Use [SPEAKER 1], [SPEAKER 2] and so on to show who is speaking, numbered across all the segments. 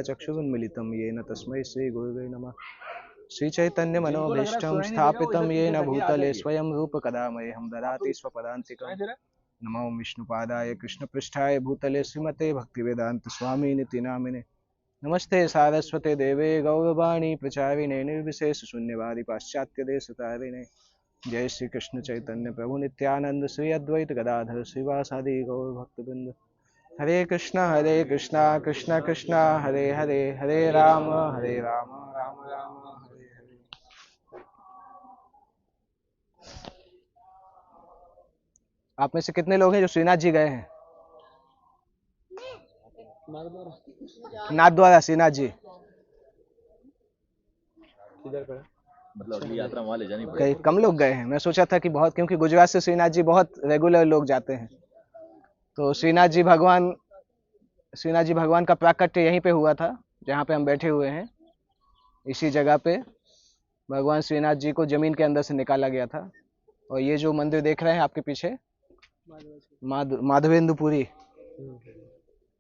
[SPEAKER 1] चक्षुरुन्मिलितं येन तस्मै श्रीगुरुवे नमः। श्रीचैतन्यमनोभीष्टं स्थापितं येन भूतले स्वयं रूपकदा मह्यं ददाति स्वपदान्तिकं। नमो विष्णुपादाय कृष्णपृष्ठाय भूतले श्रीमते भक्तिवेदांत स्वामिनिति नामिने। नमस्ते सारस्वते देवे गौरवाणी प्रचारिणे निर्विशेष शून्यवादी पाश्चात्य देशतारिणे। जय श्री कृष्ण चैतन्य प्रभु नित्यानंद श्री अद्वैत गदाधर श्रीवासादि गौर भक्तवृंद। हरे कृष्णा कृष्ण कृष्ण हरे हरे, हरे राम राम राम राम हरे हरे। आप में से कितने लोग हैं जो श्रीनाथ जी गए हैं? नाथद्वारा श्रीनाथ जी
[SPEAKER 2] मतलब अगली यात्रा वहां ले जानी
[SPEAKER 1] कई
[SPEAKER 2] पड़ेगी।
[SPEAKER 1] कम लोग गए हैं। मैं सोचा था कि बहुत, क्योंकि गुजरात से श्रीनाथ जी बहुत रेगुलर लोग जाते हैं। तो श्रीनाथ जी भगवान का प्राकट्य यहीं पे हुआ था जहाँ पे हम बैठे हुए हैं। इसी जगह पे भगवान श्रीनाथ जी को जमीन के अंदर से निकाला गया था। और ये जो मंदिर देख रहे हैं आपके पीछे, माधवेंद्रपुरी,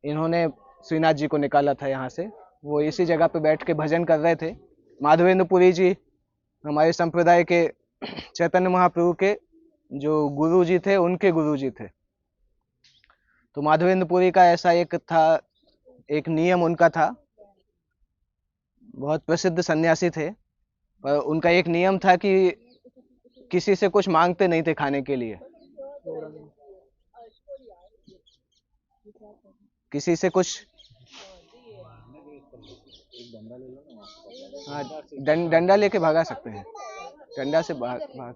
[SPEAKER 1] इन्होंने श्रीनाथ जी को निकाला था यहाँ से। वो इसी जगह पे बैठ के भजन कर रहे थे। माधवेंद्रपुरी जी हमारे संप्रदाय के चैतन्य महाप्रभु के जो गुरु जी थे, उनके गुरु जी थे। तो माधवेंद्रपुरी का ऐसा एक नियम उनका था। बहुत प्रसिद्ध सन्यासी थे, पर उनका एक नियम था कि किसी से कुछ मांगते नहीं थे खाने के लिए। किसी से कुछ, हाँ, डंडा लेके भगा सकते हैं, डंडा से भाग सकते हैं।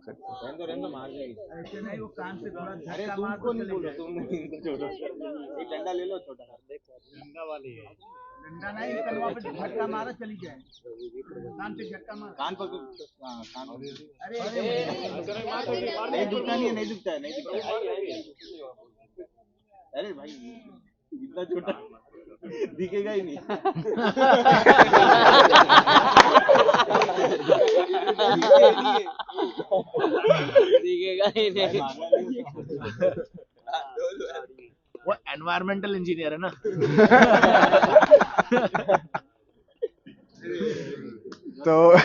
[SPEAKER 2] डंडा ले लो छोटा सा, डंडा वाली है। डंडा नहीं, कल वहां पे झटका मारा चली जाए, कान पे झटका मार, कान पर, हां कान। अरे नहीं दुखता, नहीं दुखता है। अरे भाई इतना छोटा दिखेगा ही नहीं। दिखेगा ही नहीं। वो एनवायरमेंटल इंजीनियर है ना।
[SPEAKER 1] तो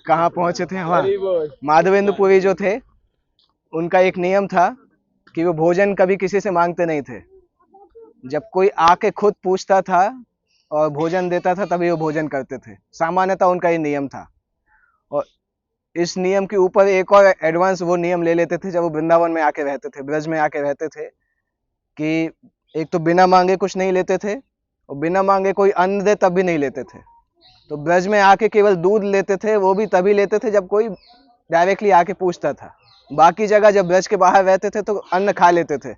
[SPEAKER 1] कहाँ पहुंचे थे हम? माधवेंद्रपुरी जो थे, उनका एक नियम था कि वो भोजन कभी किसी से मांगते नहीं थे। जब कोई आके खुद पूछता था और भोजन देता था तभी वो भोजन करते थे। सामान्यतः उनका ये नियम था। और इस नियम के ऊपर एक और एडवांस वो नियम ले लेते थे जब वो वृंदावन में आके रहते थे, ब्रज में आके रहते थे, कि एक तो बिना मांगे कुछ नहीं लेते थे, और बिना मांगे कोई अन्न दे तब भी नहीं लेते थे। तो ब्रज में आके केवल दूध लेते थे, वो भी तभी लेते थे जब कोई डायरेक्टली आके पूछता था। बाकी जगह जब ब्रज के बाहर रहते थे तो अन्न खा लेते थे।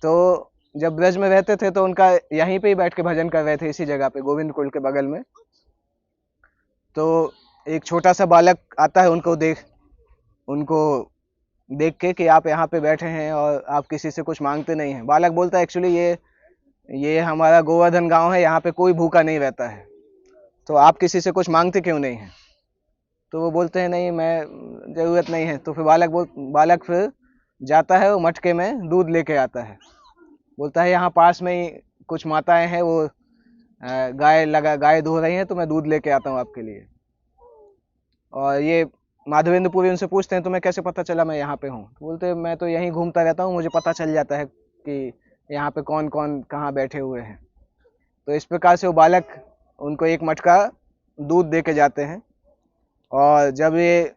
[SPEAKER 1] तो जब ब्रज में रहते थे तो उनका यहीं पे ही बैठ के भजन कर रहे थे, इसी जगह पे गोविंद कुंड के बगल में। तो एक छोटा सा बालक आता है उनको देख के कि आप यहाँ पे बैठे हैं और आप किसी से कुछ मांगते नहीं हैं। बालक बोलता है, एक्चुअली ये हमारा गोवर्धन गांव है, यहाँ पे कोई भूखा नहीं रहता है, तो आप किसी से कुछ मांगते क्यों नहीं हैं? तो वो बोलते हैं, नहीं, मैं जरूरत नहीं है। तो फिर बालक फिर जाता है, वो मटके में दूध लेके आता है। बोलता है, यहाँ पास में ही कुछ माताएं हैं, वो गाय धो रही हैं, तो मैं दूध लेके आता हूँ आपके लिए। और ये माधवेंद्रपुरी उनसे पूछते हैं, तुम्हें कैसे पता चला मैं यहाँ पे हूँ? तो बोलते हैं, मैं तो यहीं घूमता रहता हूँ, मुझे पता चल जाता है कि यहाँ पे कौन कौन कहाँ बैठे हुए हैं। तो इस प्रकार से वो बालक उनको एक मटका दूध दे के जाते हैं। और जब ये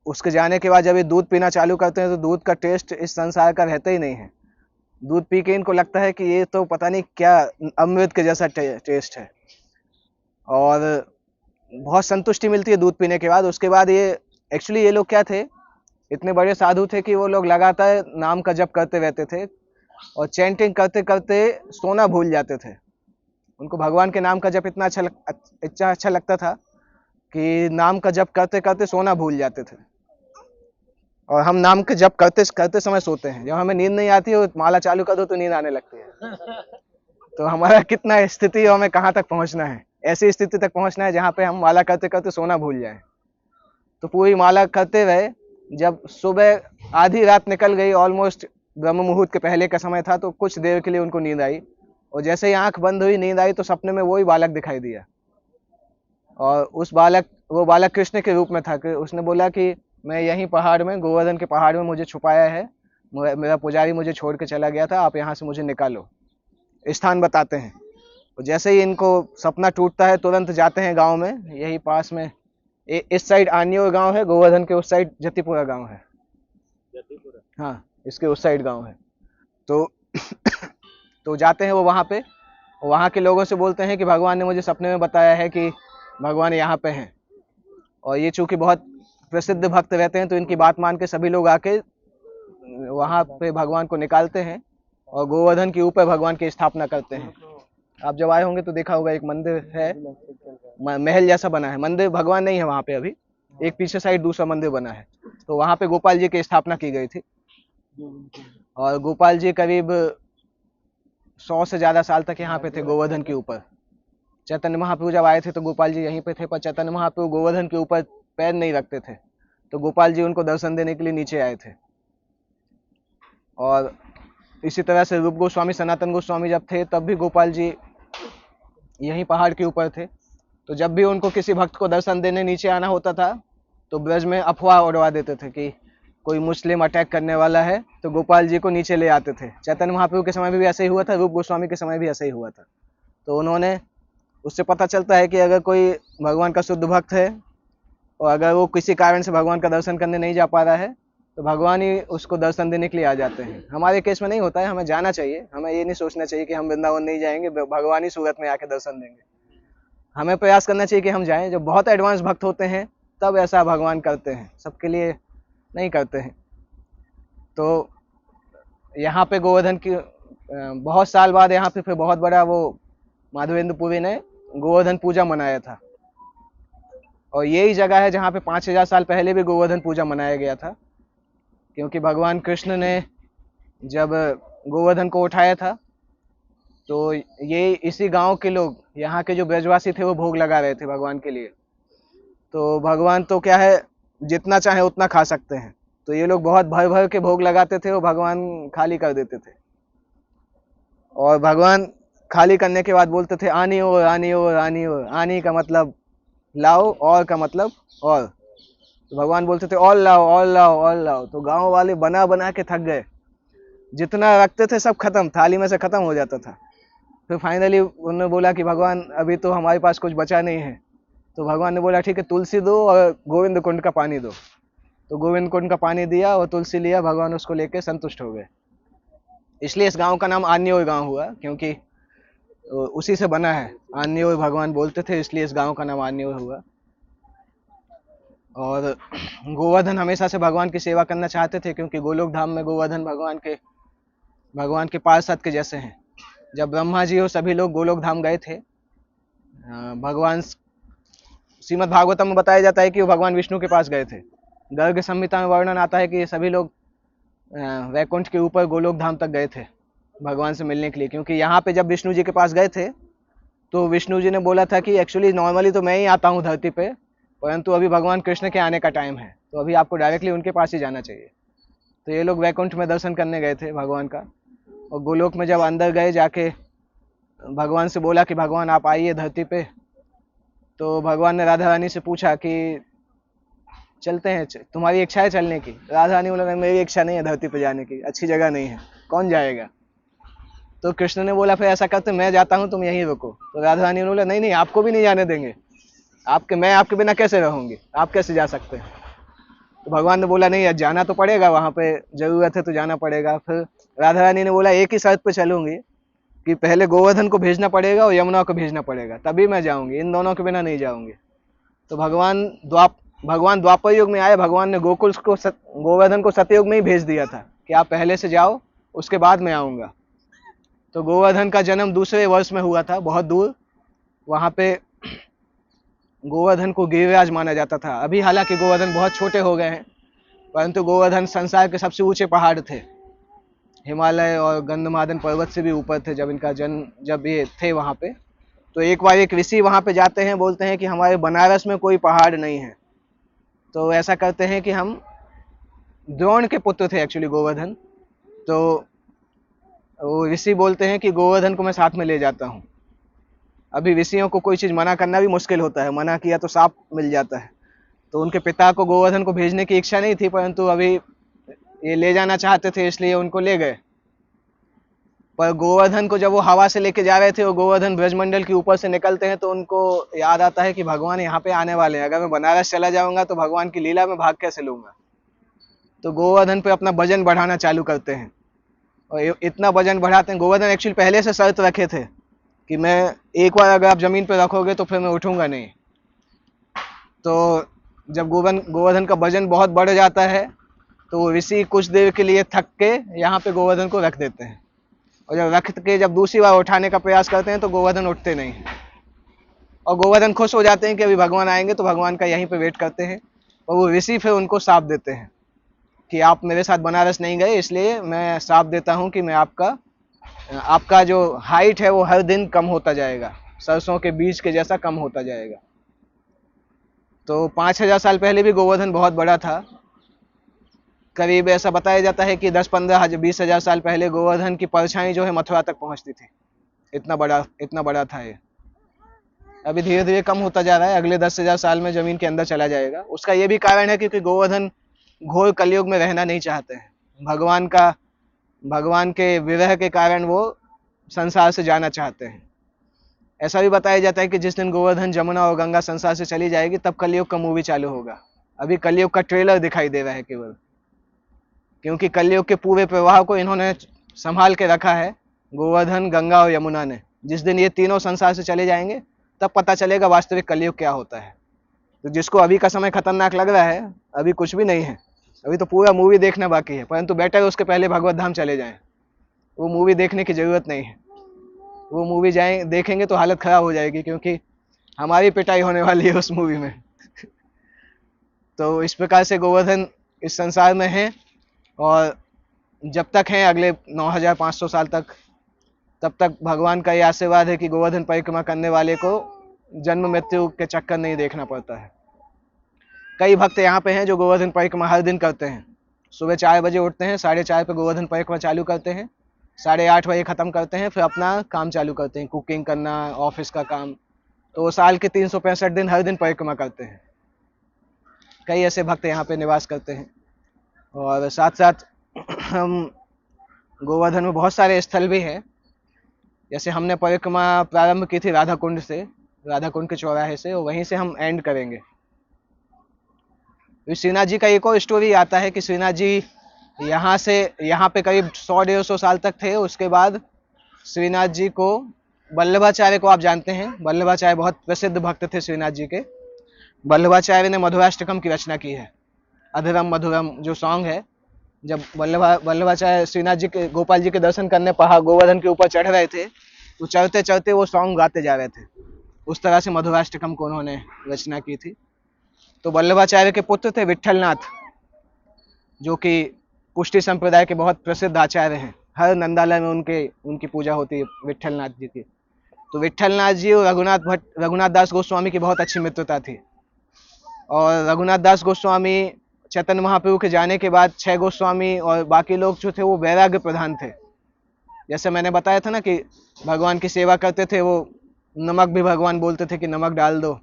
[SPEAKER 1] उसके जाने के बाद जब ये दूध पीना चालू करते हैं तो दूध का टेस्ट इस संसार का रहता ही नहीं है। दूध पी के इनको लगता है कि ये तो पता नहीं क्या अमृत के जैसा टेस्ट है, और बहुत संतुष्टि मिलती है दूध पीने के बाद। उसके बाद ये लोग क्या थे, इतने बड़े साधु थे कि वो लोग लगातार नाम का जप करते रहते थे, और चैंटिंग करते करते सोना भूल जाते थे। उनको भगवान के नाम का जप इतना अच्छा लगता था कि नाम का जप करते करते सोना भूल जाते थे। और हम नाम के जप करते करते समय सोते हैं। जब हमें नींद नहीं आती है, माला चालू कर दो तो नींद आने लगती है। तो हमारा कितना स्थिति और हमें कहाँ तक पहुंचना है? ऐसी स्थिति तक पहुंचना है जहाँ पे हम माला करते करते सोना भूल जाएं। तो पूरी माला करते रहे। जब सुबह आधी रात निकल गई, ऑलमोस्ट ब्रह्म मुहूर्त के पहले का समय था, तो कुछ देर के लिए उनको नींद आई। और जैसे ही आंख बंद हुई, नींद आई, तो सपने में वही बालक दिखाई दिया। और वो बालक कृष्ण के रूप में था कि उसने बोला कि मैं यहीं पहाड़ में, गोवर्धन के पहाड़ में मुझे छुपाया है, मेरा पुजारी मुझे छोड़ के चला गया था, आप यहाँ से मुझे निकालो। स्थान बताते हैं। और जैसे ही इनको सपना टूटता है, तुरंत जाते हैं गांव में, यही पास में इस साइड आनियोर गांव है, गोवर्धन के उस साइड जतिपुरा गांव है। हाँ, इसके उस साइड गांव है। तो तो जाते हैं वो वहाँ पे, वहाँ के लोगों से बोलते हैं कि भगवान ने मुझे सपने में बताया है कि भगवान यहाँ पे हैं। और ये चूंकि बहुत प्रसिद्ध भक्त रहते हैं, तो इनकी बात मान के सभी लोग आके वहाँ पे भगवान को निकालते हैं और गोवर्धन के ऊपर भगवान की स्थापना करते हैं। आप जब आए होंगे तो देखा होगा, एक मंदिर है, महल जैसा बना है। मंदिर भगवान नहीं है वहाँ पे अभी, एक पीछे साइड दूसरा मंदिर बना है। तो वहाँ पे गोपाल जी की स्थापना की गई थी। और गोपाल जी करीब 100 से ज्यादा साल तक यहाँ पे थे, गोवर्धन के ऊपर। चैतन्य महाप्रभु जब आए थे तो गोपाल जी यहीं पे थे, पर चैतन्य महाप्रभु गोवर्धन के ऊपर पैर नहीं रखते थे, तो गोपाल जी उनको दर्शन देने के लिए नीचे आए थे। और इसी तरह से रूप गोस्वामी, सनातन गोस्वामी जब थे, तब भी गोपाल जी यहीं पहाड़ के ऊपर थे। तो जब भी उनको किसी भक्त को दर्शन देने नीचे आना होता था, तो ब्रज में अफवाह उड़वा देते थे कि कोई मुस्लिम अटैक करने वाला है, तो गोपाल जी को नीचे ले आते थे। चैतन्य महाप्रभु के समय में भी ऐसे ही हुआ था, रूप गोस्वामी के समय भी ऐसे ही हुआ था। तो उन्होंने, उससे पता चलता है कि अगर कोई भगवान का शुद्ध भक्त है और अगर वो किसी कारण से भगवान का दर्शन करने नहीं जा पा रहा है, तो भगवान ही उसको दर्शन देने के लिए आ जाते हैं। हमारे केस में नहीं होता है, हमें जाना चाहिए, हमें ये नहीं सोचना चाहिए कि हम वृंदावन नहीं जाएंगे, भगवान ही सूरत में आके दर्शन देंगे। हमें प्रयास करना चाहिए कि हम जाएं। जब बहुत एडवांस भक्त होते हैं तब ऐसा भगवान करते हैं, सबके लिए नहीं करते हैं। तो यहाँ पे गोवर्धन की बहुत साल बाद यहाँ पे फिर बहुत बड़ा वो माधवेंद्र पुरी ने गोवर्धन पूजा मनाया था। और यही जगह है जहाँ पे 5000 साल पहले भी गोवर्धन पूजा मनाया गया था, क्योंकि भगवान कृष्ण ने जब गोवर्धन को उठाया था, तो ये इसी गांव के लोग, यहाँ के जो ब्रजवासी थे, वो भोग लगा रहे थे भगवान के लिए। तो भगवान तो क्या है, जितना चाहे उतना खा सकते हैं, तो ये लोग बहुत भर भर के भोग लगाते थे, वो भगवान खाली कर देते थे। और भगवान खाली करने के बाद बोलते थे, आनी और आनी और आनी और। आनी का मतलब लाओ, और का मतलब और। तो भगवान बोलते थे और लाओ और लाओ और लाओ। तो गांव वाले बना बना के थक गए, जितना रखते थे सब खत्म, थाली में से खत्म हो जाता था। फिर फाइनली उन्होंने बोला कि भगवान अभी तो हमारे पास कुछ बचा नहीं है। तो भगवान ने बोला ठीक है, तुलसी दो और गोविंद कुंड का पानी दो। तो गोविंद कुंड का पानी दिया और तुलसी लिया, भगवान उसको लेके संतुष्ट हो गए। इसलिए इस गांव का नाम आन्योर गांव हुआ, क्योंकि उसी से बना है। आन्योर भगवान बोलते थे, इसलिए इस गांव का नाम आन्योर हुआ। और गोवर्धन हमेशा से भगवान की सेवा करना चाहते थे, क्योंकि गोलोक धाम में गोवर्धन भगवान के पार्षद के जैसे हैं। जब ब्रह्मा जी और सभी लोग गोलोक धाम गए थे, भगवान, श्रीमद् भागवतम में बताया जाता है कि वो भगवान विष्णु के पास गए थे। गर्ग संहिता में वर्णन आता है कि ये सभी लोग वैकुंठ के ऊपर गोलोक धाम तक गए थे भगवान से मिलने के लिए। क्योंकि यहाँ पे जब विष्णु जी के पास गए थे, तो विष्णु जी ने बोला था कि एक्चुअली नॉर्मली तो मैं ही आता हूँ धरती पे, परंतु अभी भगवान कृष्ण के आने का टाइम है, तो अभी आपको डायरेक्टली उनके पास ही जाना चाहिए। तो ये लोग वैकुंठ में दर्शन करने गए थे भगवान का। और गोलोक में जब अंदर गए, जाके भगवान से बोला कि भगवान आप आइए धरती पे। तो भगवान ने राधा रानी से पूछा कि चलते हैं, तुम्हारी इच्छा है चलने की? राधा रानी बोला, मेरी इच्छा नहीं है धरती पे जाने की, अच्छी जगह नहीं है, कौन जाएगा? तो कृष्ण ने बोला, फिर ऐसा करते, मैं जाता हूँ, तुम यहीं रुको। तो राधा रानी ने बोला, नहीं नहीं, आपको भी नहीं जाने देंगे, मैं आपके बिना कैसे रहूंगी, आप कैसे जा सकते हैं? तो भगवान ने बोला, नहीं जाना तो पड़ेगा, वहां पे जरूरत है तो जाना पड़ेगा। फिर राधा रानी ने बोला, एक ही शर्त पे चलूंगी कि पहले गोवर्धन को भेजना पड़ेगा और यमुना को भेजना पड़ेगा, तभी मैं जाऊंगी, इन दोनों के बिना नहीं जाऊंगी। तो भगवान द्वापर युग में आए, भगवान ने गोवर्धन को सतयुग में ही भेज दिया था कि आप पहले से जाओ, उसके बाद मैं आऊंगा। तो गोवर्धन का जन्म दूसरे वर्ष में हुआ था, बहुत दूर। वहां पे गोवर्धन को गिरिराज माना जाता था। अभी हालांकि गोवर्धन बहुत छोटे हो गए हैं, परंतु गोवर्धन संसार के सबसे ऊंचे पहाड़ थे, हिमालय और गंधमादन पर्वत से भी ऊपर थे जब ये थे वहां पे। तो एक बार एक ऋषि वहां पे जाते हैं, बोलते हैं कि हमारे बनारस में कोई पहाड़ नहीं है, तो ऐसा करते हैं कि हम, द्रोण के पुत्र थे एक्चुअली गोवर्धन, तो वो ऋषि बोलते हैं कि गोवर्धन को मैं साथ में ले जाता हूँ। अभी ऋषियों को कोई चीज़ मना करना भी मुश्किल होता है, मना किया तो साफ मिल जाता है। तो उनके पिता को गोवर्धन को भेजने की इच्छा नहीं थी, परंतु अभी ये ले जाना चाहते थे, इसलिए उनको ले गए। पर गोवर्धन को जब वो हवा से लेके जा रहे थे, वो गोवर्धन ब्रजमंडल के ऊपर से निकलते हैं, तो उनको याद आता है कि भगवान यहाँ पे आने वाले हैं, अगर मैं बनारस चला जाऊंगा तो भगवान की लीला में भाग कैसे लूंगा। तो गोवर्धन पे अपना वजन बढ़ाना चालू करते हैं, और इतना वजन बढ़ाते हैं। गोवर्धन एक्चुअली पहले से शर्त रखे थे कि मैं एक बार अगर आप जमीन पे रखोगे तो फिर मैं उठूंगा नहीं। तो जब गोवर्धन का वजन बहुत बढ़ जाता है, तो वो ऋषि कुछ देर के लिए थक के यहाँ पे गोवर्धन को रख देते हैं, और जब रख के जब दूसरी बार उठाने का प्रयास करते हैं तो गोवर्धन उठते नहीं। और गोवर्धन खुश हो जाते हैं कि अभी भगवान आएंगे, तो भगवान का यहीं पे वेट करते हैं। और वो ऋषि फिर उनको श्राप देते हैं कि आप मेरे साथ बनारस नहीं गए, इसलिए मैं श्राप देता हूँ कि मैं आपका जो हाइट है वो हर दिन कम होता जाएगा, सरसों के बीज के जैसा कम होता जाएगा। तो 5000 साल पहले भी गोवर्धन बहुत बड़ा था। करीब ऐसा बताया जाता है कि 10-15-20,000 साल पहले गोवर्धन की परछाई जो है मथुरा तक पहुंचती थी। इतना बड़ा था ये। अभी धीरे धीरे कम होता जा रहा है, अगले 10,000 साल में जमीन के अंदर चला जाएगा। उसका ये भी कारण है क्योंकि गोवर्धन घोर कलयुग में रहना नहीं चाहते हैं। भगवान के विरह के कारण वो संसार से जाना चाहते हैं। ऐसा भी बताया जाता है कि जिस दिन गोवर्धन, जमुना और गंगा संसार से चली जाएगी, तब कलयुग का मूवी चालू होगा। अभी कलयुग का ट्रेलर दिखाई दे रहा है केवल, क्योंकि कलयुग के पूरे प्रवाह को इन्होंने संभाल के रखा है, गोवर्धन, गंगा और यमुना ने। जिस दिन ये तीनों संसार से चले जाएंगे, तब पता चलेगा वास्तविक कलयुग क्या होता है। तो जिसको अभी का समय खतरनाक लग रहा है, अभी कुछ भी नहीं है, अभी तो पूरा मूवी देखना बाकी है। परंतु बेटर उसके पहले भगवत धाम चले जाएं, वो मूवी देखने की जरूरत नहीं है। वो मूवी देखेंगे तो हालत खराब हो जाएगी, क्योंकि हमारी पिटाई होने वाली है उस मूवी में। तो इस प्रकार से गोवर्धन इस संसार में है, और जब तक हैं अगले 9500 साल तक, तब तक भगवान का ये आशीर्वाद है कि गोवर्धन परिक्रमा करने वाले को जन्म मृत्यु के चक्कर नहीं देखना पड़ता है। कई भक्त यहाँ पे हैं जो गोवर्धन परिक्रमा हर दिन करते हैं। सुबह 4 बजे उठते हैं, 4:30 पे गोवर्धन परिक्रमा चालू करते हैं, 8:30 बजे खत्म करते हैं, फिर अपना काम चालू करते हैं, कुकिंग करना, ऑफिस का काम। तो साल के 365 दिन हर दिन परिक्रमा करते हैं। कई ऐसे भक्त यहाँ पे निवास करते हैं। और साथ साथ हम गोवर्धन में बहुत सारे स्थल भी हैं। जैसे हमने परिक्रमा प्रारंभ की थी राधा कुंड के चौराहे से, और वहीं से हम एंड करेंगे। श्रीनाथ जी का एक और स्टोरी आता है कि श्रीनाथ जी यहाँ पे करीब 100-150 साल तक थे। उसके बाद श्रीनाथ जी को वल्लभाचार्य को आप जानते हैं, वल्लभाचार्य बहुत प्रसिद्ध भक्त थे श्रीनाथ जी के। वल्लभाचार्य ने मधुराष्टकम की रचना की है, अधरम मधुरम जो सॉन्ग है। जब वल्लभाचार्य श्रीनाथ जी के, गोपाल जी के दर्शन करने पहाड़ गोवर्धन के ऊपर चढ़ रहे थे, तो चढ़ते चढ़ते वो सॉन्ग गाते जा रहे थे। उस तरह से मधुराष्टकम को उन्होंने रचना की थी। तो वल्लभाचार्य के पुत्र थे विट्ठलनाथ, जो कि पुष्टि संप्रदाय के बहुत प्रसिद्ध आचार्य हैं। हर नंदालय में उनकी पूजा होती है विट्ठलनाथ जी की। तो विट्ठलनाथ जी और रघुनाथ दास गोस्वामी की बहुत अच्छी मित्रता थी। और रघुनाथ दास गोस्वामी चैतन्य महाप्रभु के जाने के बाद 6 गोस्वामी और बाकी लोग जो थे वो वैराग्य प्रधान थे। जैसे मैंने बताया था ना कि भगवान की सेवा करते थे, वो नमक भी भगवान बोलते थे कि नमक डाल दो।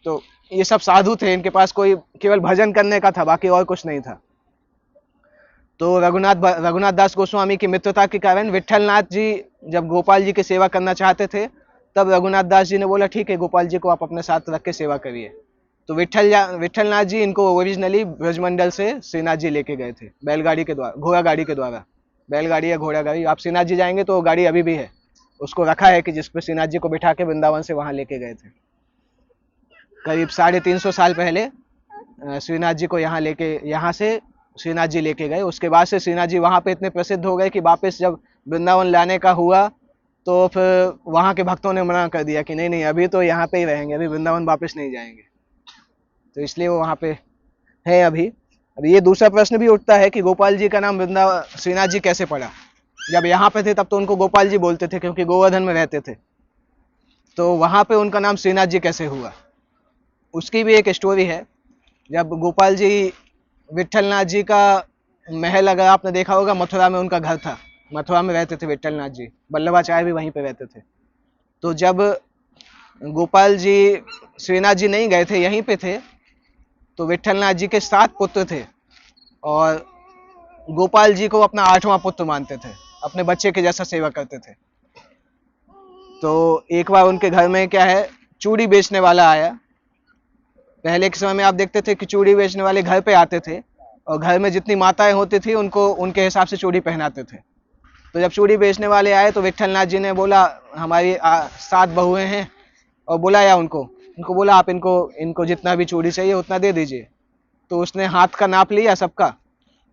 [SPEAKER 1] तो ये सब साधु थे, इनके पास कोई केवल भजन करने का था, बाकी और कुछ नहीं था। तो रघुनाथ दास गोस्वामी की मित्रता के कारण विट्ठलनाथ जी जब गोपाल जी की सेवा करना चाहते थे, तब रघुनाथ दास जी ने बोला ठीक है, गोपाल जी को आप अपने साथ रख के सेवा करिए। तो विट्ठलनाथ जी इनको ओरिजिनली ब्रजमंडल से श्रीनाथ जी लेके गए थे, बैलगाड़ी के द्वारा, घोड़ा गाड़ी के द्वारा। बैलगाड़ी या घोड़ा गाड़ी, आप श्रीनाथ जी जाएंगे तो वो गाड़ी अभी भी है, उसको रखा है कि जिसपे श्रीनाथ जी को बिठा के वृंदावन से वहां लेके गए थे। करीब 350 साल पहले श्रीनाथ जी को यहाँ से श्रीनाथ जी लेके गए। उसके बाद से श्रीनाथ जी वहाँ पे इतने प्रसिद्ध हो गए कि वापस जब वृंदावन लाने का हुआ, तो फिर वहाँ के भक्तों ने मना कर दिया कि नहीं नहीं, अभी तो यहाँ पे ही रहेंगे, अभी वृंदावन वापस नहीं जाएंगे। तो इसलिए वो वहाँ पे है अभी। अब ये दूसरा प्रश्न भी उठता है कि गोपाल जी का नाम श्रीनाथ जी कैसे पड़ा। जब यहाँ पे थे तब तो उनको गोपाल जी बोलते थे, क्योंकि गोवर्धन में रहते थे। तो वहाँ पे उनका नाम श्रीनाथ जी कैसे हुआ, उसकी भी एक स्टोरी है। जब गोपाल जी, विट्ठलनाथ जी का महल अगर आपने देखा होगा, मथुरा में उनका घर था, मथुरा में रहते थे विट्ठल नाथ जी, वल्लभाचार्य भी वहीं पे रहते थे। तो जब गोपाल जी, श्रीनाथ जी नहीं गए थे, यहीं पे थे, तो विट्ठल नाथ जी के 7 पुत्र थे और गोपाल जी को अपना 8वां पुत्र मानते थे, अपने बच्चे के जैसा सेवा करते थे। तो एक बार उनके घर में क्या है, चूड़ी बेचने वाला आया। पहले के समय में आप देखते थे कि चूड़ी बेचने वाले घर पे आते थे और घर में जितनी माताएं होती थी उनको उनके हिसाब से चूड़ी पहनाते थे। तो जब चूड़ी बेचने वाले आए तो विट्ठल नाथ जी ने बोला हमारी 7 बहुएं हैं, और बुलाया उनको बोला आप इनको जितना भी चूड़ी चाहिए उतना दे दीजिए। तो उसने हाथ का नाप लिया सबका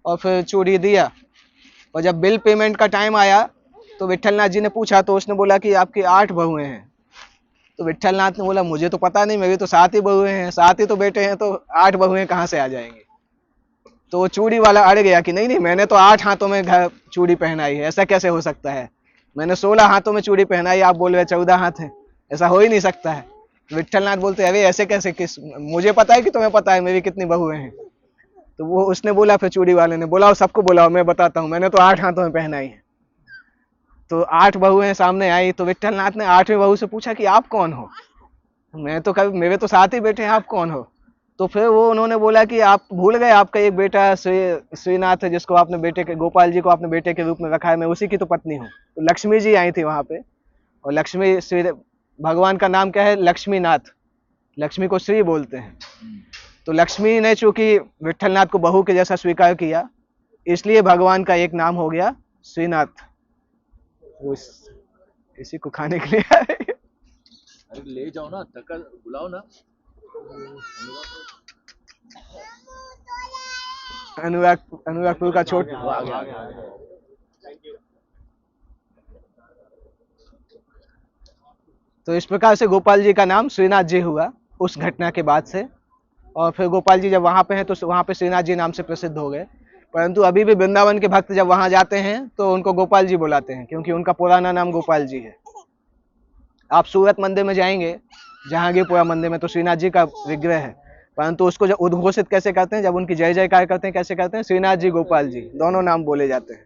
[SPEAKER 1] और फिर चूड़ी दिया। और जब बिल पेमेंट का टाइम आया तो विट्ठल नाथ जी ने पूछा, तो उसने बोला कि आपकी 8 बहुएं हैं। तो विट्ठल नाथ ने बोला मुझे तो पता नहीं, मेरी तो 7 ही बहुएं हैं, 7 ही तो बेटे हैं, तो 8 बहुएं कहाँ से आ जाएंगी। तो वो चूड़ी वाला अड़ गया कि नहीं मैंने तो 8 हाथों में घर चूड़ी पहनाई है, ऐसा कैसे हो सकता है, मैंने 16 हाथों में चूड़ी पहनाई, आप बोल रहे 14 हाथ है, ऐसा हो ही नहीं सकता है। विट्ठल नाथ बोलते अरे ऐसे कैसे, किस मुझे पता है कि तुम्हें पता है मेरी कितनी बहुएं हैं। तो वो उसने बोला, फिर चूड़ी वाले ने बोला सबको बुलाओ मैं बताता हूँ, मैंने तो 8 हाथों में पहनाई है। तो 8 बहुएं सामने आई। तो विट्ठल नाथ ने 8वीं बहू से पूछा कि आप कौन हो, मैं तो कभी, मेरे तो 7 ही बेटे हैं, आप कौन हो। तो फिर वो उन्होंने बोला कि आप भूल गए आपका एक बेटा श्रीनाथ है, जिसको आपने बेटे के, गोपाल जी को आपने बेटे के रूप में रखा है, मैं उसी की तो पत्नी हूँ। तो लक्ष्मी जी आई थी वहां पे, और लक्ष्मी, श्री भगवान का नाम क्या है, लक्ष्मीनाथ, लक्ष्मी को श्री बोलते हैं। तो लक्ष्मी ने चूंकि विट्ठल नाथ को बहू के जैसा स्वीकार किया, इसलिए भगवान का एक नाम हो गया श्रीनाथ। वो इसी को खाने के लिए आए।
[SPEAKER 2] अरे ले जाओ ना, धक्का बुलाओ ना।
[SPEAKER 1] अनुरागपुर का छोट
[SPEAKER 2] आ गया।
[SPEAKER 1] तो इस प्रकार से गोपाल जी का नाम श्रीनाथ जी हुआ उस घटना के बाद से। और फिर गोपाल जी जब वहां पे हैं तो वहां पे श्रीनाथ जी नाम से प्रसिद्ध हो गए। परंतु अभी भी वृंदावन के भक्त जब वहां जाते हैं तो उनको गोपाल जी बुलाते हैं, क्योंकि उनका पुराना नाम गोपाल जी है। आप सूरत मंदिर में जाएंगे, जहांगीरपुरा मंदिर में, तो श्रीनाथ जी का विग्रह है, परंतु उसको जब उद्घोषित कैसे करते हैं, जब उनकी जय जयकार करते हैं, कैसे करते हैं, श्रीनाथ जी गोपाल जी दोनों नाम बोले जाते हैं,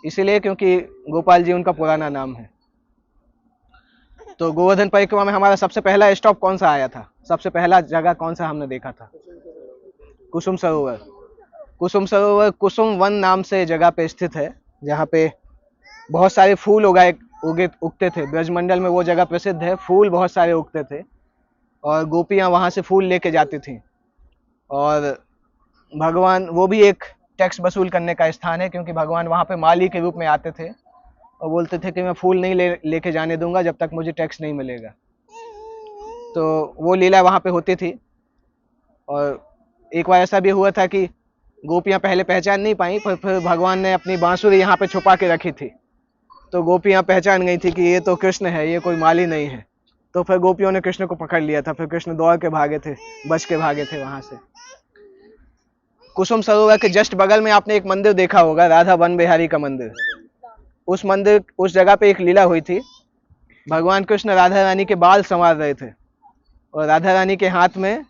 [SPEAKER 1] इसीलिए क्योंकि गोपाल जी उनका पुराना नाम है। तो गोवर्धन परिक्रमा में हमारा सबसे पहला स्टॉप कौन सा आया था, सबसे पहला जगह कौन सा हमने देखा था? कुसुम सरोवर। कुसुम सरोवर कुसुम वन नाम से जगह पे स्थित है, जहाँ पे बहुत सारे फूल उगते थे। ब्रजमंडल में वो जगह प्रसिद्ध है, फूल बहुत सारे उगते थे और गोपियां वहां से फूल लेके जाती थी। और भगवान, वो भी एक टैक्स वसूल करने का स्थान है, क्योंकि भगवान वहां पे माली के रूप में आते थे और बोलते थे कि मैं फूल नहीं लेके जाने दूंगा जब तक मुझे टैक्स नहीं मिलेगा। तो वो लीला वहां पे होती थी। और एक बार ऐसा भी हुआ था कि गोपियां पहले पहचान नहीं पाई, पर फिर भगवान ने अपनी बांसुरी यहाँ पे छुपा के रखी थी, तो गोपियां पहचान गई थी कि ये तो कृष्ण है, ये कोई माली नहीं है। तो फिर गोपियों ने कृष्ण को पकड़ लिया था, फिर कृष्ण दौड़ के भागे थे, बच के भागे थे वहां से। कुसुम सरोवर के जस्ट बगल में आपने एक मंदिर देखा होगा, राधा वन बिहारी का मंदिर। उस जगह पे एक लीला हुई थी। भगवान कृष्ण राधा रानी के बाल संवार रहे थे और राधा रानी के हाथ में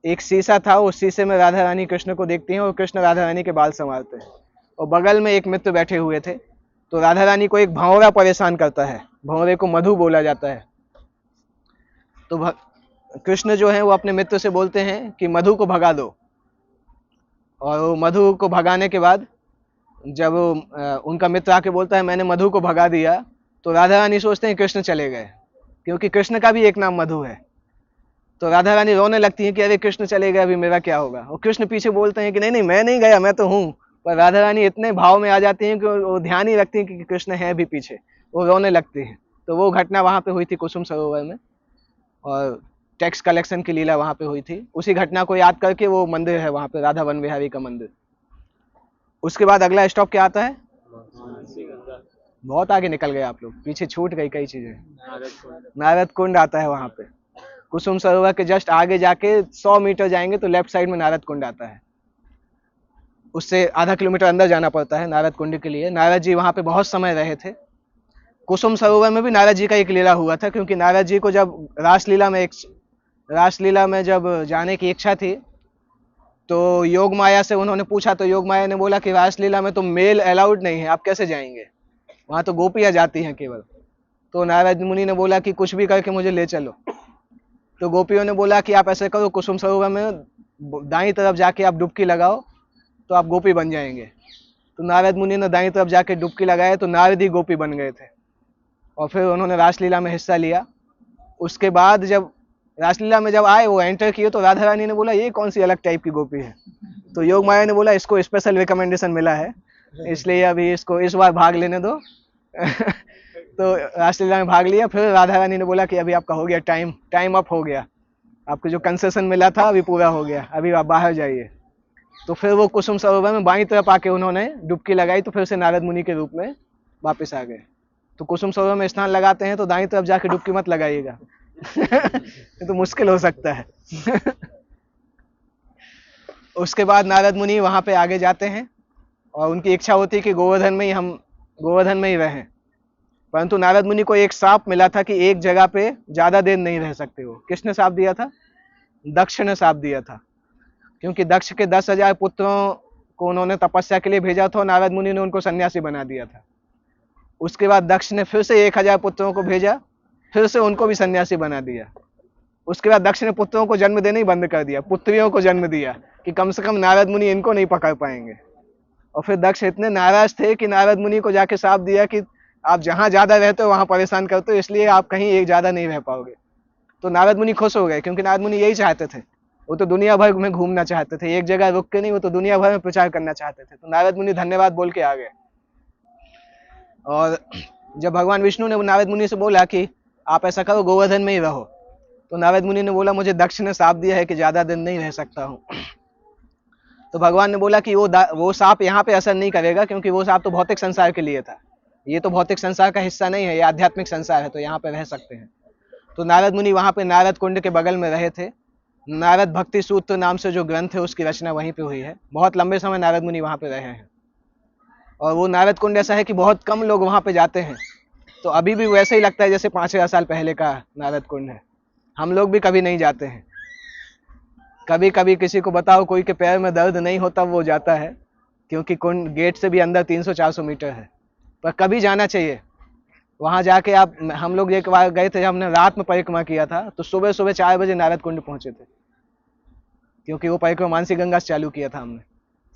[SPEAKER 1] एक शीशा था, उस शीशे में राधा रानी कृष्ण को देखती हैं और कृष्ण राधा रानी के बाल संवारते हैं। और बगल में एक मित्र बैठे हुए थे। तो राधा रानी को एक भंवरा परेशान करता है, भंवरे को मधु बोला जाता है। तो कृष्ण जो है वो अपने मित्र से बोलते हैं कि मधु को भगा दो। और वो मधु को भगाने के बाद जब उनका मित्र आके बोलता है मैंने मधु को भगा दिया, तो राधा रानी सोचते हैं कृष्ण चले गए, क्योंकि कृष्ण का भी एक नाम मधु है। तो राधा रानी रोने लगती है कि अरे कृष्ण चले गए, अभी मेरा क्या होगा। और कृष्ण पीछे बोलते हैं कि नहीं नहीं मैं नहीं गया, मैं तो हूँ। पर राधा रानी इतने भाव में आ जाती हैं कि वो ध्यान ही रखती हैं कि कृष्ण है भी पीछे, वो रोने लगती हैं। तो वो घटना वहां पे हुई थी कुसुम सरोवर में, और टैक्स कलेक्शन की लीला वहां पे हुई थी। उसी घटना को याद करके वो मंदिर है वहां पे, राधा वन बिहारी का मंदिर। उसके बाद अगला स्टॉप क्या आता है? बहुत आगे निकल गए आप लोग, पीछे छूट गई कई चीजें। नारद कुंड आता है वहां पे। कुसुम सरोवर के जस्ट आगे जाके 100 मीटर जाएंगे तो लेफ्ट साइड में नारद कुंड आता है। उससे आधा किलोमीटर अंदर जाना पड़ता है नारद कुंड के लिए। नारद जी वहां पे बहुत समय रहे थे। कुसुम सरोवर में भी नारद जी का एक लीला हुआ था, क्योंकि नारद जी को जब रासलीला में जब जाने की इच्छा थी, तो योग माया से उन्होंने पूछा, तो योग माया ने बोला कि रासलीला में तो मेल अलाउड नहीं है, आप कैसे जाएंगे, वहां तो गोपियां जाती हैं केवल। तो नारद मुनि ने बोला कि कुछ भी करके मुझे ले चलो। तो गोपियों ने बोला कि आप ऐसे करो, कुसुम सरोवर में दाईं तरफ जाके आप डुबकी लगाओ तो आप गोपी बन जाएंगे। तो नारद मुनि ने दाईं तरफ जाके डुबकी लगाए तो नारद ही गोपी बन गए थे, और फिर उन्होंने रासलीला में हिस्सा लिया। उसके बाद जब रासलीला में जब आए, वो एंटर किए, तो राधा रानी ने बोला ये कौन सी अलग टाइप की गोपी है। तो योग माया ने बोला इसको स्पेशल रिकमेंडेशन मिला है, इसलिए अभी इसको इस बार भाग लेने दो। तो रासलीला में भाग लिया। फिर राधा रानी ने बोला कि अभी आपका हो गया टाइम अप हो गया, आपको जो कंसेशन मिला था अभी पूरा हो गया, अभी आप बाहर जाइए। तो फिर वो कुसुम सरोवर में बाईं तरफ आके उन्होंने डुबकी लगाई, तो फिर से नारद मुनि के रूप में वापस आ गए। तो कुसुम सरोवर में स्नान लगाते हैं तो दाईं तरफ जाके डुबकी मत लगाइएगा। ये तो मुश्किल हो सकता है। उसके बाद नारद मुनि वहां पे आगे जाते हैं और उनकी इच्छा होती है कि गोवर्धन में ही रहें। परंतु नारद मुनि को एक शाप मिला था कि एक जगह पे ज्यादा देर नहीं रह सकते हो। किसने शाप दिया था? दक्ष ने शाप दिया था, क्योंकि दक्ष के 10,000 पुत्रों को उन्होंने तपस्या के लिए भेजा था, नारद मुनि ने उनको सन्यासी बना दिया था। उसके बाद दक्ष ने फिर से 1,000 पुत्रों को भेजा, फिर से उनको भी सन्यासी बना दिया। उसके बाद दक्ष ने पुत्रों को जन्म देना ही बंद कर दिया, पुत्रियों को जन्म दिया कि कम से कम नारद मुनि इनको नहीं पकड़ पाएंगे। और फिर दक्ष इतने नाराज थे कि नारद मुनि को जाके शाप दिया कि आप जहां ज्यादा रहते हो वहां परेशान करते हो, इसलिए आप कहीं एक ज्यादा नहीं रह पाओगे। तो नारद मुनि खुश हो गए, क्योंकि नारद मुनि यही चाहते थे, वो तो दुनिया भर में घूमना चाहते थे, एक जगह रुक के नहीं, वो तो दुनिया भर में प्रचार करना चाहते थे। तो नारद मुनि धन्यवाद बोल के आ गए। और जब भगवान विष्णु ने नारद मुनि से बोला कि आप ऐसा करो गोवर्धन में ही रहो, तो नारद मुनि ने बोला मुझे दक्ष ने शाप दिया है कि ज्यादा दिन नहीं रह सकता हूँ। तो भगवान ने बोला कि वो शाप यहाँ पे असर नहीं करेगा, क्योंकि वो शाप तो भौतिक संसार के लिए था, ये तो भौतिक संसार का हिस्सा नहीं है, ये आध्यात्मिक संसार है, तो यहाँ पे रह सकते हैं। तो नारद मुनि वहां पे नारद कुंड के बगल में रहे थे। नारद भक्ति सूत्र नाम से जो ग्रंथ है उसकी रचना वहीं पे हुई है। बहुत लंबे समय नारद मुनि वहां पे रहे हैं, और वो नारद कुंड ऐसा है कि बहुत कम लोग वहां पे जाते हैं। तो अभी भी वैसे ही लगता है जैसे 5,000 साल पहले का नारद कुंड है। हम लोग भी कभी नहीं जाते हैं। कभी कभी किसी को बताओ कोई के पैर में दर्द नहीं होता वो जाता है, क्योंकि कुंड गेट से भी अंदर 300-400 मीटर है, पर कभी जाना चाहिए वहां जाके। आप हम लोग एक बार गए थे, हमने रात में परिक्रमा किया था, तो सुबह सुबह 4 बजे नारद कुंड पहुंचे थे, क्योंकि वो परिक्रमा मानसी गंगा से चालू किया था हमने।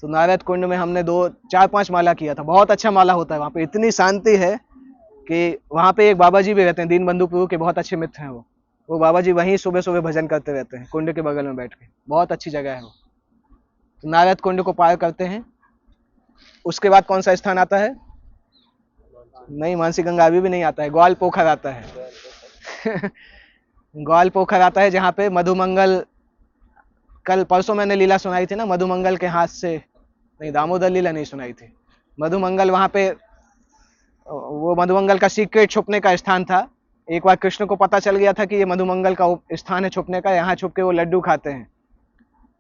[SPEAKER 1] तो नारद कुंड में हमने 4-5 माला किया था। बहुत अच्छा माला होता है वहां पे, इतनी शांति है कि वहां पे एक बाबा जी भी रहते हैं, दीनबंधु प्रभु के बहुत अच्छे मित्र हैं वो बाबा जी वहीं सुबह सुबह भजन करते रहते हैं कुंड के बगल में बैठ के। बहुत अच्छी जगह है वो। तो नारद कुंड को पार करते हैं। उसके बाद कौन सा स्थान आता है? नहीं, मानसी गंगा अभी भी नहीं आता है, ग्वाल पोखर आता है। ग्वाल पोखर आता है, जहाँ पे मधुमंगल, कल परसों मैंने लीला सुनाई थी ना, मधुमंगल के हाथ से, नहीं दामोदर लीला नहीं सुनाई थी, मधुमंगल वहां पे, वो मधुमंगल का सीक्रेट छुपने का स्थान था। एक बार कृष्ण को पता चल गया था कि ये मधुमंगल का स्थान है छुपने का, यहाँ छुप के वो लड्डू खाते हैं।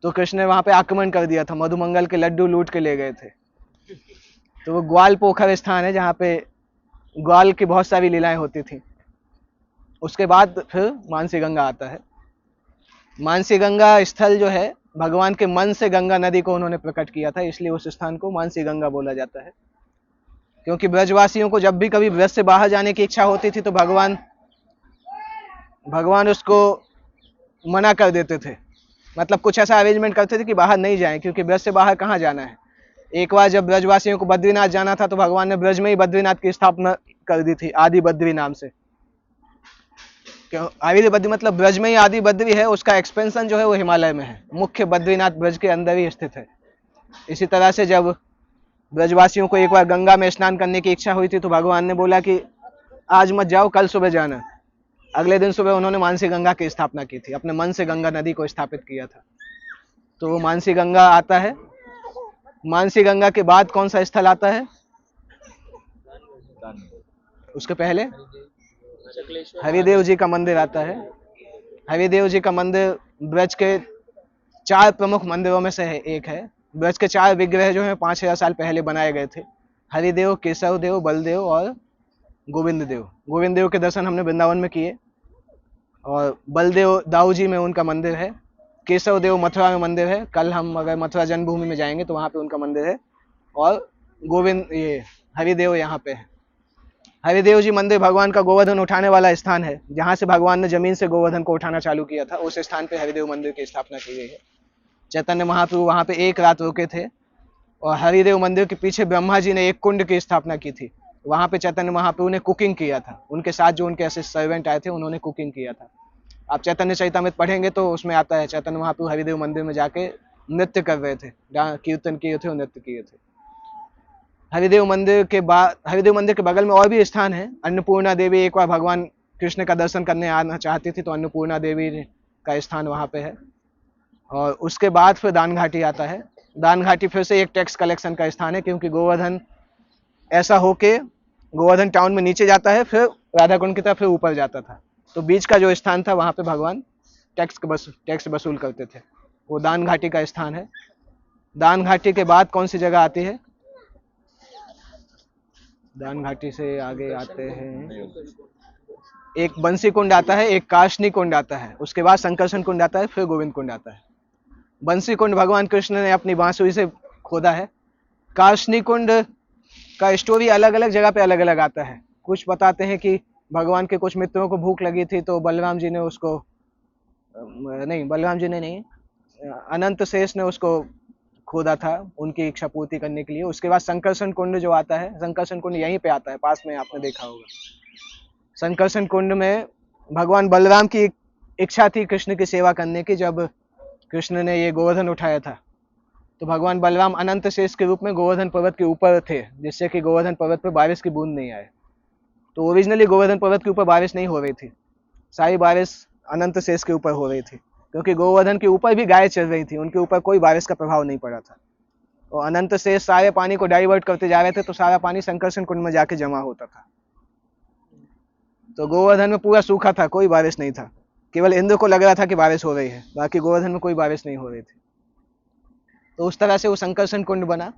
[SPEAKER 1] तो कृष्ण ने वहां पे आक्रमण कर दिया था, मधुमंगल के लड्डू लूट के ले गए थे। तो वो ग्वाल पोखर स्थान है जहाँ पे ग्वाल की बहुत सारी लीलाएं होती थी। उसके बाद फिर मानसी गंगा आता है। मानसी गंगा स्थल जो है, भगवान के मन से गंगा नदी को उन्होंने प्रकट किया था, इसलिए उस स्थान को मानसी गंगा बोला जाता है। क्योंकि ब्रजवासियों को जब भी कभी ब्रज से बाहर जाने की इच्छा होती थी तो भगवान उसको मना कर देते थे, मतलब कुछ ऐसा अरेंजमेंट करते थे कि बाहर नहीं जाएं, क्योंकि ब्रज से बाहर कहाँ जाना है। एक बार जब ब्रजवासियों को बद्रीनाथ जाना था तो भगवान ने ब्रज में ही बद्रीनाथ की स्थापना कर दी थी, आदि बद्री नाम से। आदि बद्री मतलब ब्रज में ही आदि बद्री है, उसका एक्सपेंशन जो है वो हिमालय में है, मुख्य बद्रीनाथ ब्रज के अंदर ही स्थित है। इसी तरह से जब ब्रजवासियों को एक बार गंगा में स्नान करने की इच्छा हुई थी तो भगवान ने बोला कि आज मत जाओ, कल सुबह जाना। अगले दिन सुबह उन्होंने मानसी गंगा की स्थापना की थी, अपने मन से गंगा नदी को स्थापित किया था। तो वो मानसी गंगा आता है। मानसी गंगा के बाद कौन सा स्थल आता है? उसके पहले हरिदेव जी का मंदिर आता है। हरिदेव जी का मंदिर ब्रज के 4 प्रमुख मंदिरों में से एक है। ब्रज के 4 विग्रह जो हैं 5,000 साल पहले बनाए गए थे, हरिदेव, केशव देव, बलदेव और गोविंद देव। गोविंद देव के दर्शन हमने वृंदावन में किए, और बलदेव दाऊ जी में उनका मंदिर है। केशव देव मथुरा में मंदिर है। कल हम अगर मथुरा जन्मभूमि में जाएंगे तो वहाँ पे उनका मंदिर है। और गोविंद ये हरिदेव यहाँ पे है। हरिदेव जी मंदिर भगवान का गोवर्धन उठाने वाला स्थान है। जहाँ से भगवान ने जमीन से गोवर्धन को उठाना चालू किया था, उस स्थान पे हरिदेव मंदिर की स्थापना की गई है। चैतन्य महाप्रभु वहाँ पे एक रात रुके थे और हरिदेव मंदिर के पीछे ब्रह्मा जी ने एक कुंड की स्थापना की थी। वहाँ पे चैतन्य महाप्रभु ने कुकिंग किया था। उनके साथ जो उनके ऐसे सर्वेंट आए थे उन्होंने कुकिंग किया था। आप चैतन्य चरितामृत पढ़ेंगे तो उसमें आता है चैतन्य महाप्रभु हरिदेव मंदिर में जाके नृत्य कर रहे थे, कीर्तन किए थे और नृत्य किए थे। हरिदेव मंदिर के बगल में और भी स्थान है। अन्नपूर्णा देवी, एक बार भगवान कृष्ण का दर्शन करने आना चाहती थी तो अन्नपूर्णा देवी का स्थान वहाँ पे है। और उसके बाद फिर दान घाटी आता है। दान घाटी फिर से एक टैक्स कलेक्शन का स्थान है, क्योंकि गोवर्धन ऐसा होके गोवर्धन टाउन में नीचे जाता है, फिर राधा कुंड की तरफ फिर ऊपर जाता था। तो बीच का जो स्थान था वहाँ पे भगवान टैक्स वसूल करते थे। वो दान घाटी का स्थान है। दान घाटी के बाद कौन सी जगह आती है? दान घाटी से आगे आते हैं, एक बंसी कुंड आता है, एक काशनी कुंड आता है, उसके बाद संकर्षण कुंड आता है, फिर गोविंद कुंड आता है। बंसी कुंड भगवान कृष्ण ने अपनी बांसुरी से खोदा है। काशनी कुंड का स्टोरी अलग अलग जगह पे अलग अलग आता है। कुछ बताते हैं कि भगवान के कुछ मित्रों को भूख लगी थी तो बलराम जी ने अनंत शेष ने उसको खोदा था उनकी इच्छा पूर्ति करने के लिए। उसके बाद संकर्षण कुंड जो आता है, संकर्षण कुंड यहीं पे आता है, पास में, आपने देखा होगा। संकर्षण कुंड में भगवान बलराम की इच्छा थी कृष्ण की सेवा करने की। जब कृष्ण ने ये गोवर्धन उठाया था तो भगवान बलराम अनंत शेष के रूप में गोवर्धन पर्वत के ऊपर थे, जिससे कि गोवर्धन पर्वत पर बारिश की बूंद नहीं आए। तो ओरिजिनली गोवर्धन पर्वत के ऊपर बारिश नहीं हो रही थी, सारी बारिश अनंत शेष के ऊपर हो रही थी, क्योंकि गोवर्धन के ऊपर भी गाय चल रही थी, उनके ऊपर कोई बारिश का प्रभाव नहीं पड़ा था। और अनंत शेष सारे पानी को डाइवर्ट करते जा रहे थे, तो सारा पानी संकर्षण कुंड में जाके जमा होता था। तो गोवर्धन में पूरा सूखा था, कोई बारिश नहीं था। केवल इंद्र को लग रहा था कि बारिश हो रही है, बाकी गोवर्धन में कोई बारिश नहीं हो रही थी। तो उस तरह से वो संकर्षण कुंड बना।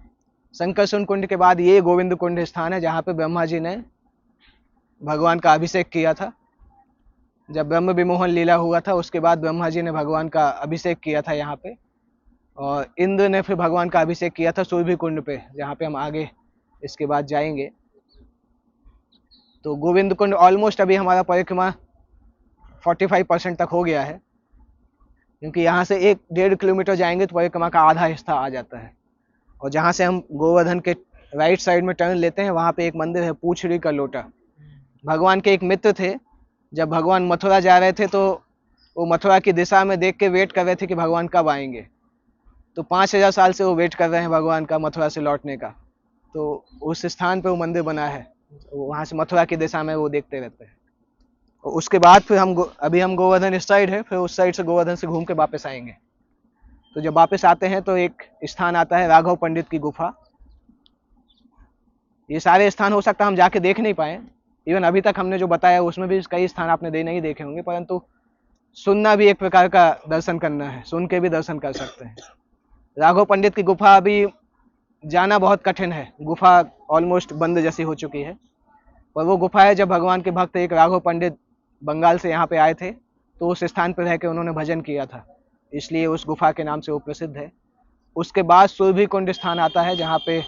[SPEAKER 1] संकर्षण कुंड के बाद ये गोविंद कुंड स्थान है, जहाँ पे ब्रह्मा जी ने भगवान का अभिषेक किया था। जब ब्रह्म विमोहन लीला हुआ था, उसके बाद ब्रह्मा जी ने भगवान का अभिषेक किया था यहाँ पे, और इंद्र ने फिर भगवान का अभिषेक किया था सुरभि कुंड पे, जहाँ पे हम आगे इसके बाद जाएंगे। तो गोविंद कुंड ऑलमोस्ट अभी हमारा परिक्रमा 45% तक हो गया है, क्योंकि यहाँ से 1-1.5 किलोमीटर जाएंगे तो परिक्रमा का आधा हिस्सा आ जाता है। और जहाँ से हम गोवर्धन के राइट साइड में टर्न लेते हैं, वहाँ पे एक मंदिर है पूछड़ी का लोटा। भगवान के एक मित्र थे, जब भगवान मथुरा जा रहे थे तो वो मथुरा की दिशा में देख के वेट कर रहे थे कि भगवान कब आएंगे। तो 5000 साल से वो वेट कर रहे हैं भगवान का मथुरा से लौटने का। तो उस स्थान पे वो मंदिर बना है, वहाँ से मथुरा की दिशा में वो देखते रहते हैं। और उसके बाद फिर अभी हम गोवर्धन इस साइड है, फिर उस साइड से गोवर्धन से घूम के वापस आएंगे। तो जब वापस आते हैं तो एक स्थान आता है राघव पंडित की गुफा। ये सारे स्थान हो सकता है हम जाके देख नहीं पाए, इवन अभी तक हमने जो बताया उसमें भी कई स्थान आपने नहीं देखे होंगे, परंतु सुनना भी एक प्रकार का दर्शन करना है, सुन के भी दर्शन कर सकते हैं। राघव पंडित की गुफा अभी जाना बहुत कठिन है, गुफा ऑलमोस्ट बंद जैसी हो चुकी है। पर वो गुफा है जब भगवान के भक्त एक राघव पंडित बंगाल से यहाँ पे आए थे, तो उस स्थान पर रह के उन्होंने भजन किया था, इसलिए उस गुफा के नाम से वो प्रसिद्ध है। उसके बाद सुरभि कुंड स्थान आता है, जहाँ पे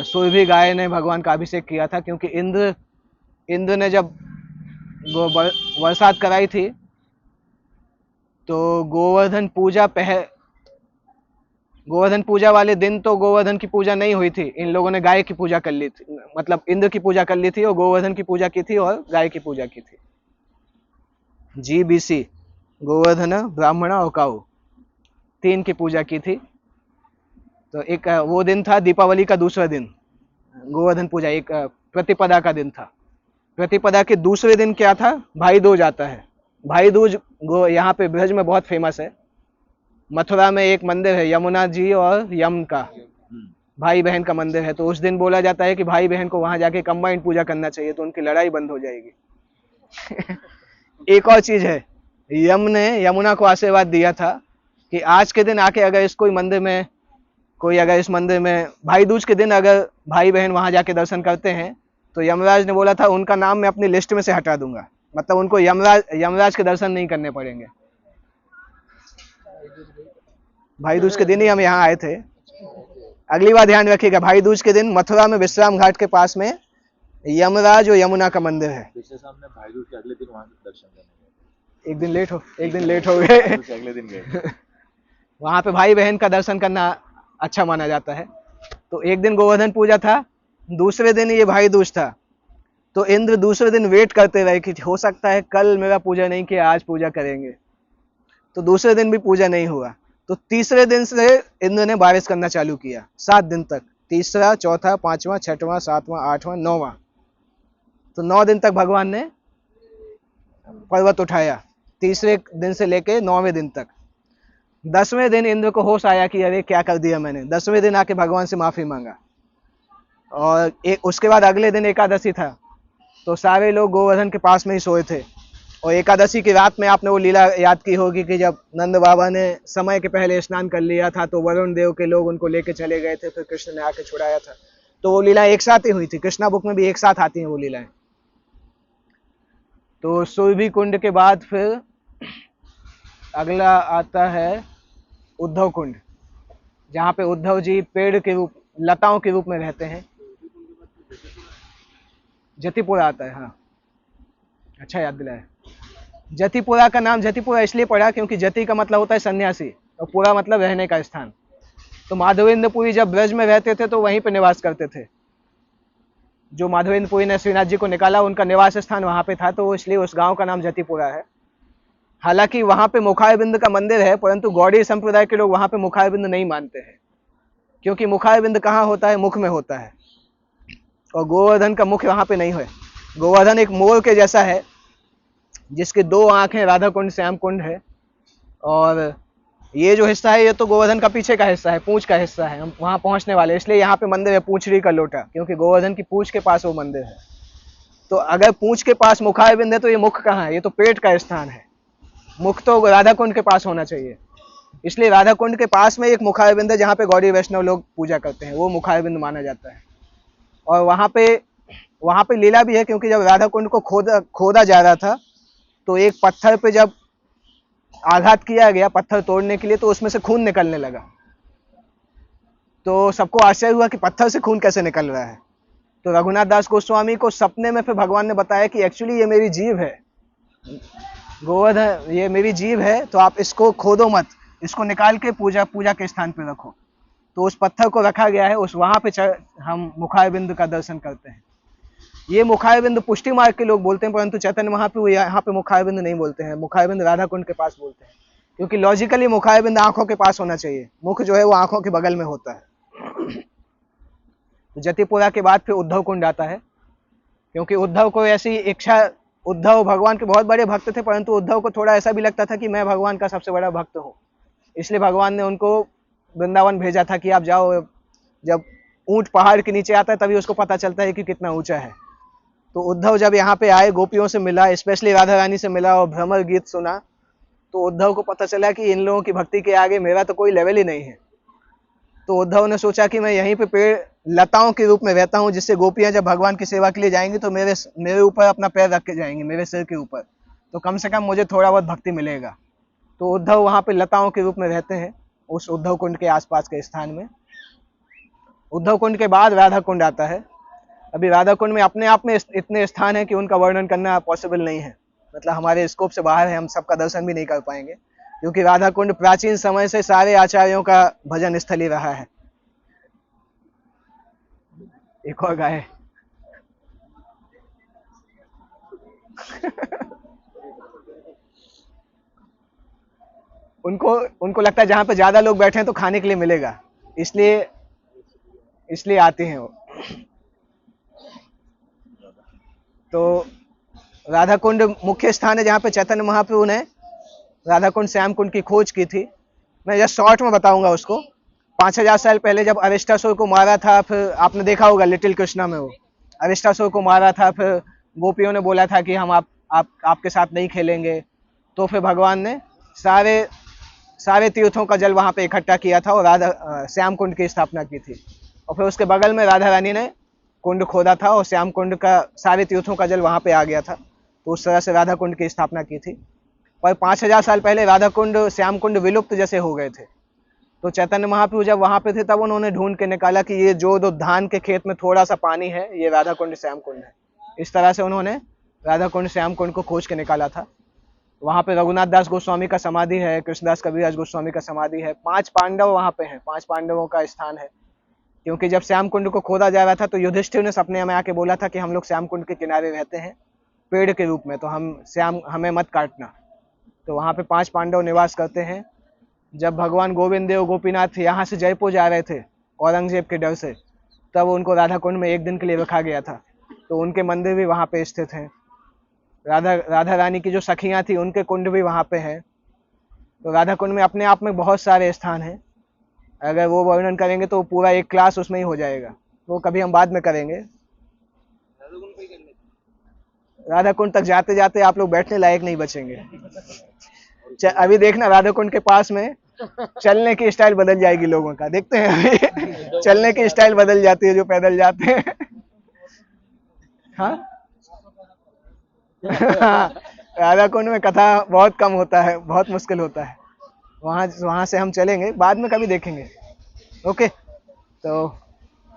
[SPEAKER 1] सुरभि गाय ने भगवान का अभिषेक किया था, क्योंकि इंद्र ने जब बरसात कराई थी तो गोवर्धन पूजा वाले दिन तो गोवर्धन की पूजा नहीं हुई थी, इन लोगों ने गाय की पूजा कर ली थी, मतलब इंद्र की पूजा कर ली थी और गोवर्धन की पूजा की थी और गाय की पूजा की थी। GBC, गोवर्धन, ब्राह्मण और काऊ, 3 की पूजा की थी। तो एक वो दिन था दीपावली का दूसरा दिन, गोवर्धन पूजा एक प्रतिपदा का दिन था। प्रतिपदा के दूसरे दिन क्या था? भाई दूज आता है। भाई दूज यहाँ पे ब्रज में बहुत फेमस है। मथुरा में एक मंदिर है यमुना जी और यम का, भाई बहन का मंदिर है। तो उस दिन बोला जाता है कि भाई बहन को वहां जाके कंबाइंड पूजा करना चाहिए, तो उनकी लड़ाई बंद हो जाएगी। एक और चीज है, यम ने यमुना को आशीर्वाद दिया था कि आज के दिन आके अगर इस इस मंदिर में भाई दूज के दिन अगर भाई बहन वहां जाके दर्शन करते हैं, तो यमराज ने बोला था उनका नाम मैं अपनी लिस्ट में से हटा दूंगा, मतलब उनको यमराज के दर्शन नहीं करने पड़ेंगे। भाई दूज के दिन ही हम यहाँ आए थे। अगली बार ध्यान रखिएगा, भाई दूज के दिन मथुरा में विश्राम घाट के पास में यमराज और यमुना का मंदिर है।
[SPEAKER 2] पिछले साल में भाई दूज के अगले दिन वहां दर्शन करने गए।
[SPEAKER 1] एक दिन लेट हो गए
[SPEAKER 2] अगले दिन गए।
[SPEAKER 1] वहां पे भाई बहन का दर्शन करना अच्छा माना जाता है। तो एक दिन गोवर्धन पूजा था, दूसरे दिन ये भाई दूज था। तो इंद्र दूसरे दिन वेट करते रहे कि हो सकता है कल मेरा पूजा नहीं किया, आज पूजा करेंगे। तो दूसरे दिन भी पूजा नहीं हुआ। तो तीसरे दिन से इंद्र ने बारिश करना चालू किया 7 दिन तक, तीसरा, चौथा, पांचवा, छठवां, सातवां, आठवां, 9वां। तो 9 दिन तक भगवान ने पर्वत उठाया, तीसरे दिन से लेके 9वें दिन तक। 10वें दिन इंद्र को होश आया कि अरे क्या कर दिया मैंने। 10वें दिन आके भगवान से माफी मांगा। और उसके बाद अगले दिन एकादशी था। तो सारे लोग गोवर्धन के पास में ही सोए थे। और एकादशी की रात में आपने वो लीला याद की होगी कि जब नंद बाबा ने समय के पहले स्नान कर लिया था तो वरुण देव के लोग उनको लेके चले गए थे, फिर कृष्ण ने आके छुड़ाया था। तो वो लीला एक साथ ही हुई थी। कृष्णा बुक में भी एक साथ आती हैं वो लीलाएं। तो सुरभि कुंड के बाद फिर अगला आता है उद्धव कुंड, जहाँ पे उद्धव जी पेड़ के रूप, लताओं के रूप में रहते हैं। जतिपुरा आता है, हाँ, अच्छा याद दिलाया। जतिपुरा का नाम जतिपुरा इसलिए पड़ा क्योंकि जति का मतलब होता है सन्यासी और पुरा मतलब रहने का स्थान। तो माधवेंद्रपुरी जब ब्रज में रहते थे तो वहीं पे निवास करते थे। जो माधवेंद्रपुरी ने श्रीनाथ जी को निकाला, उनका निवास स्थान वहां पे था, तो इसलिए उस गांव का नाम जतिपुरा है। हालांकि वहां पे मुखारबिंद का मंदिर है, परंतु गौड़ीय संप्रदाय के लोग वहां पे मुखारबिंद नहीं मानते हैं, क्योंकि मुखारबिंद कहाँ होता है? मुख में होता है, और गोवर्धन का मुख वहां पे नहीं है। गोवर्धन एक मोर के जैसा है जिसके 2 आंखें, राधा कुंड, श्याम कुंड है। और ये जो हिस्सा है ये तो गोवर्धन का पीछे का हिस्सा है, पूंछ का हिस्सा है। हम वहां पहुंचने वाले, इसलिए यहाँ पे मंदिर है पूंछड़ी का लोटा, क्योंकि गोवर्धन की पूंछ के पास वो मंदिर है। तो अगर पूंछ के पास मुखारबिंद है तो ये मुख कहाँ है? ये तो पेट का स्थान है। मुख तो राधा कुंड के पास होना चाहिए। इसलिए राधा कुंड के पास में एक मुखारबिंद है जहाँ पे गौड़ी वैष्णव लोग पूजा करते हैं, वो मुखारबिंद माना जाता है। और वहां पे लीला भी है, क्योंकि जब राधा कुंड को खोदा जा रहा था तो एक पत्थर पे जब आघात किया गया पत्थर तोड़ने के लिए, तो उसमें से खून निकलने लगा। तो सबको आश्चर्य हुआ कि पत्थर से खून कैसे निकल रहा है। तो रघुनाथ दास गोस्वामी को सपने में फिर भगवान ने बताया कि एक्चुअली ये मेरी जीभ है, गोवर्धन ये मेरी जीभ है, तो आप इसको खोदो मत, इसको निकाल के पूजा के स्थान पे रखो। तो उस पत्थर को रखा गया है, उस वहां पे हम मुखारबिंद का दर्शन करते हैं। ये मुखारबिंद पुष्टि मार्ग के लोग बोलते हैं, परंतु चैतन्य महाप्रभु यहाँ पे मुखारबिंद नहीं बोलते हैं, मुखारबिंद राधा कुंड के पास बोलते हैं, क्योंकि लॉजिकली मुखारबिंद आंखों के पास होना चाहिए। मुख जो है वो आंखों के बगल में होता है। तो जतिपुरा के बाद फिर उद्धव कुंड आता है, क्योंकि उद्धव को ऐसी इच्छा, उद्धव भगवान के बहुत बड़े भक्त थे, परंतु उद्धव को थोड़ा ऐसा भी लगता था कि मैं भगवान का सबसे बड़ा भक्त हूँ। इसलिए भगवान ने उनको वृंदावन भेजा था कि आप जाओ। जब ऊंट पहाड़ के नीचे आता है तभी उसको पता चलता है कि कितना ऊंचा है। तो उद्धव जब यहाँ पे आए, गोपियों से मिला, स्पेशली राधा रानी से मिला और भ्रमर गीत सुना, तो उद्धव को पता चला कि इन लोगों की भक्ति के आगे मेरा तो कोई लेवल ही नहीं है। तो उद्धव ने सोचा कि मैं यहीं पे पेड़ लताओं के रूप में रहता हूँ, जिससे गोपियां जब भगवान की सेवा के लिए जाएंगी तो मेरे ऊपर अपना पैर रख के जाएंगी, मेरे सिर के ऊपर, तो कम से कम मुझे थोड़ा बहुत भक्ति मिलेगा। तो उद्धव वहां पे लताओं के रूप में रहते हैं, उस उद्धव कुंड के आसपास के स्थान में। उद्धव कुंड के बाद राधा कुंड आता है। अभी राधा कुंड में अपने आप में इतने स्थान है कि उनका वर्णन करना पॉसिबल नहीं है, मतलब हमारे स्कोप से बाहर है, हम सबका दर्शन भी नहीं कर पाएंगे, क्योंकि राधा कुंड प्राचीन समय से सारे आचार्यों का भजन स्थली रहा है। एक और गाय उनको लगता है जहां पे ज्यादा लोग बैठे हैं तो खाने के लिए मिलेगा, इसलिए आते हैं वो। तो राधा कुंड मुख्य स्थान है जहाँ पे चैतन्य महाप्रभु ने राधा कुंड श्याम कुंड की खोज की थी। मैं जस्ट शॉर्ट में बताऊंगा उसको। 5000 साल पहले जब अरिष्टासुर को मारा था, फिर आपने देखा होगा लिटिल कृष्णा में, वो अरिष्टासुर को मारा था, फिर गोपियों ने बोला था कि हम आपके साथ नहीं खेलेंगे। तो फिर भगवान ने सारे तीर्थों का जल वहां पे इकट्ठा किया था और राधा श्याम कुंड की स्थापना की थी। और फिर उसके बगल में राधा रानी ने कुंड खोदा था और श्याम कुंड का सारे तीर्थों का जल वहां पे आ गया था। तो उस तरह से राधा कुंड की स्थापना की थी। पर 5000 साल पहले राधा कुंड श्याम कुंड विलुप्त जैसे हो गए थे। तो चैतन्य महाप्रभु जब वहां पे थे तब उन्होंने ढूंढ के निकाला कि ये जो धान के खेत में थोड़ा सा पानी है ये राधा कुंड श्याम कुंड है। इस तरह से उन्होंने राधा कुंड श्याम कुंड को खोज के निकाला था। वहां पे रघुनाथ दास गोस्वामी का समाधि है, कृष्णदास कबीरदास गोस्वामी का समाधि है, 5 पांडव वहां पे हैं, 5 पांडवों का स्थान है। क्योंकि जब श्याम कुंड को खोदा जा रहा था तो युधिष्ठिर ने सपने में आके बोला था कि हम लोग श्याम कुंड के किनारे रहते हैं पेड़ के रूप में, तो हमें मत काटना। तो वहां पे 5 पांडव निवास करते हैं। जब भगवान गोविंद देव गोपीनाथ यहाँ से जयपुर जा रहे थे औरंगजेब के डर से, तब उनको राधा कुंड में 1 दिन के लिए रखा गया था। तो उनके मंदिर भी वहां पे स्थित हैं। राधा रानी की जो सखियां थी उनके कुंड भी वहां पे हैं। तो राधा कुंड में अपने आप में बहुत सारे स्थान हैं। अगर वो वर्णन करेंगे तो पूरा एक क्लास उसमें ही हो जाएगा, वो कभी हम बाद में करेंगे। राधा कुंड तक जाते जाते आप लोग बैठने लायक नहीं बचेंगे। अभी देखना राधा कुंड के पास में चलने की स्टाइल बदल जाएगी लोगों का, देखते हैं अभी चलने की स्टाइल बदल जाती है जो पैदल जाते हैं। हाँ राधा कुंड में कथा बहुत कम होता है, बहुत मुश्किल होता है। वहां से हम चलेंगे, बाद में कभी देखेंगे। ओके, तो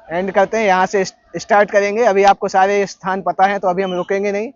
[SPEAKER 1] एंड करते हैं, यहाँ से स्टार्ट करेंगे। अभी आपको सारे स्थान पता है तो अभी हम रुकेंगे नहीं,